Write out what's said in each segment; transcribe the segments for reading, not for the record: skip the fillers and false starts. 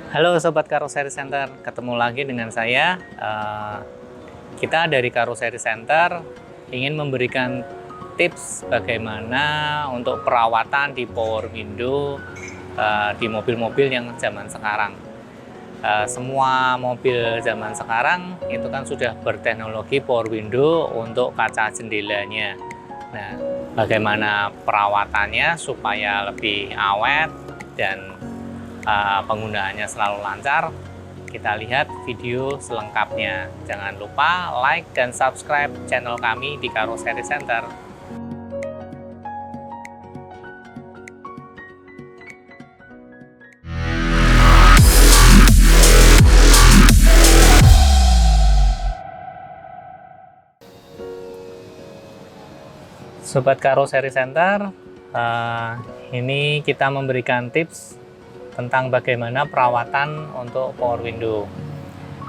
Halo Sobat Karoseri Center, ketemu lagi dengan saya. Kita dari Karoseri Center ingin memberikan tips bagaimana untuk perawatan di power window di mobil-mobil yang zaman sekarang. Semua mobil zaman sekarang itu kan sudah berteknologi power window untuk kaca jendelanya. Nah, bagaimana perawatannya supaya lebih awet dan penggunaannya selalu lancar, kita lihat video selengkapnya. Jangan lupa like dan subscribe channel kami di Karoseri Center. Sobat Karoseri Center, ini kita memberikan tips tentang bagaimana perawatan untuk power window.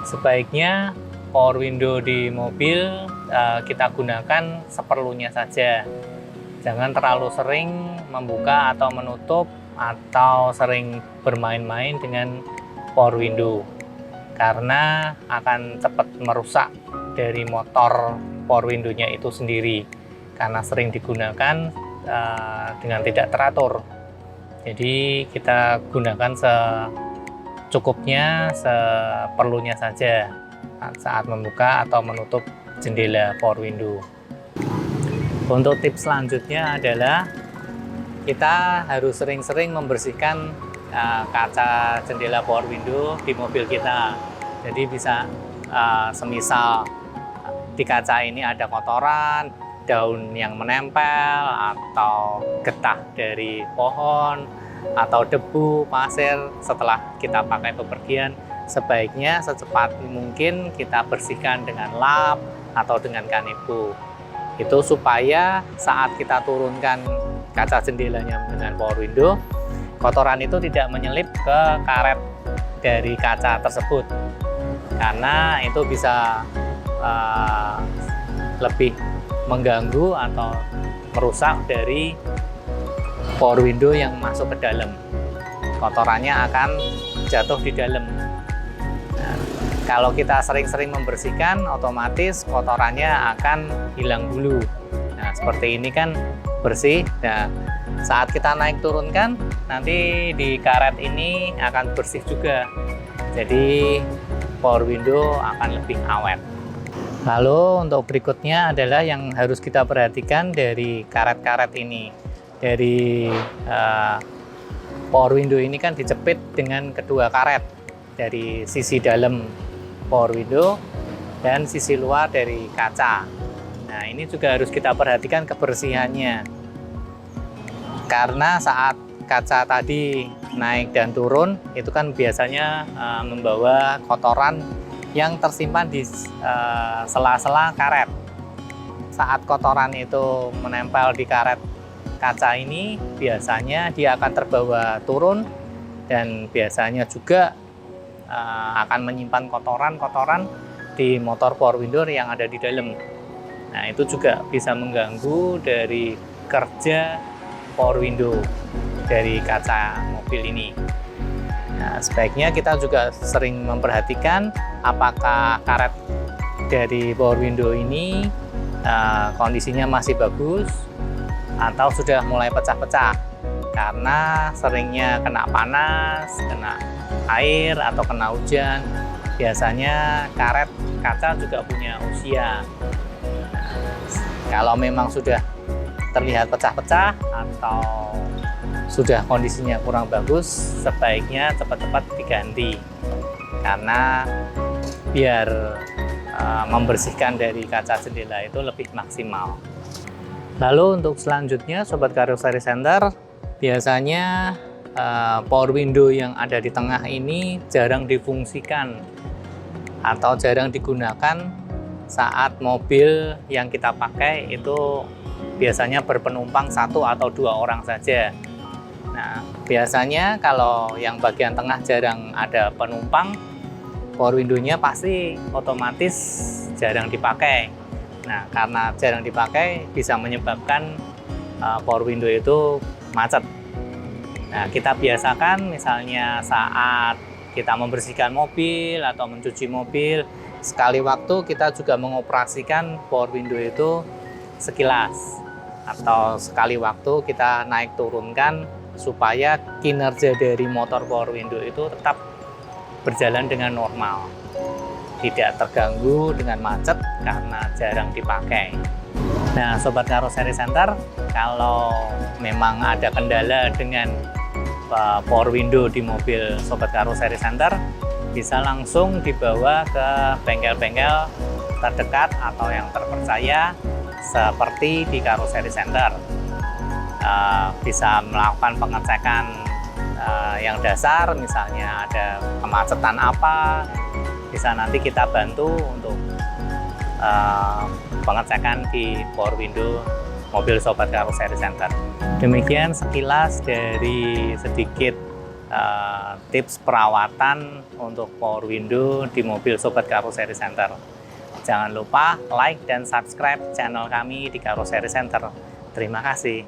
Sebaiknya power window di mobil kita gunakan seperlunya saja. Jangan terlalu sering membuka atau menutup atau sering bermain-main dengan power window, karena akan cepat merusak dari motor power window-nya itu sendiri karena sering digunakan dengan tidak teratur. Jadi kita gunakan secukupnya, seperlunya saja saat membuka atau menutup jendela power window. Untuk tips selanjutnya adalah kita harus sering-sering membersihkan kaca jendela power window di mobil kita. Jadi bisa semisal di kaca ini ada kotoran, daun yang menempel, atau getah dari pohon, atau debu, pasir setelah kita pakai bepergian, sebaiknya secepat mungkin kita bersihkan dengan lap atau dengan kanibu. Itu supaya saat kita turunkan kaca jendelanya dengan power window, kotoran itu tidak menyelip ke karet dari kaca tersebut, karena itu bisa lebih mengganggu atau merusak dari power window yang masuk ke dalam. Kotorannya akan jatuh di dalam. Nah, kalau kita sering-sering membersihkan, otomatis kotorannya akan hilang dulu. Nah, seperti ini kan bersih. Nah, saat kita naik turunkan, nanti di karet ini akan bersih juga. Jadi power window akan lebih awet. Lalu untuk berikutnya adalah yang harus kita perhatikan dari karet-karet ini. Dari power window ini kan dijepit dengan kedua karet, dari sisi dalam power window dan sisi luar dari kaca. Nah, ini juga harus kita perhatikan kebersihannya, karena saat kaca tadi naik dan turun itu kan biasanya membawa kotoran yang tersimpan di sela-sela karet. Saat kotoran itu menempel di karet kaca ini, biasanya dia akan terbawa turun dan biasanya juga akan menyimpan kotoran-kotoran di motor power window yang ada di dalam. Nah, itu juga bisa mengganggu dari kerja power window dari kaca mobil ini. Nah, sebaiknya kita juga sering memperhatikan apakah karet dari power window ini kondisinya masih bagus atau sudah mulai pecah-pecah, karena seringnya kena panas, kena air, atau kena hujan. Biasanya karet kaca juga punya usia. Nah, kalau memang sudah terlihat pecah-pecah atau sudah kondisinya kurang bagus, sebaiknya cepat-cepat diganti, karena biar membersihkan dari kaca jendela itu lebih maksimal. Lalu untuk selanjutnya, Sobat Karoseri Center, biasanya power window yang ada di tengah ini jarang difungsikan atau jarang digunakan saat mobil yang kita pakai itu biasanya berpenumpang 1 atau 2 orang saja. Nah, biasanya kalau yang bagian tengah jarang ada penumpang, power window-nya pasti otomatis jarang dipakai. Nah, karena jarang dipakai bisa menyebabkan power window itu macet. Nah, kita biasakan misalnya saat kita membersihkan mobil atau mencuci mobil, sekali waktu kita juga mengoperasikan power window itu sekilas, atau sekali waktu kita naik turunkan supaya kinerja dari motor power window itu tetap berjalan dengan normal, tidak terganggu dengan macet karena jarang dipakai. Nah, Sobat Karoseri Center, kalau memang ada kendala dengan power window di mobil Sobat Karoseri Center, bisa langsung dibawa ke bengkel-bengkel terdekat atau yang terpercaya seperti di Karoseri Center. Bisa melakukan pengecekan yang dasar, misalnya ada kemacetan apa, bisa nanti kita bantu untuk pengecekan di power window mobil Sobat Karoseri Center. Demikian sekilas dari sedikit tips perawatan untuk power window di mobil Sobat Karoseri Center. Jangan lupa like dan subscribe channel kami di Karoseri Center. Terima kasih.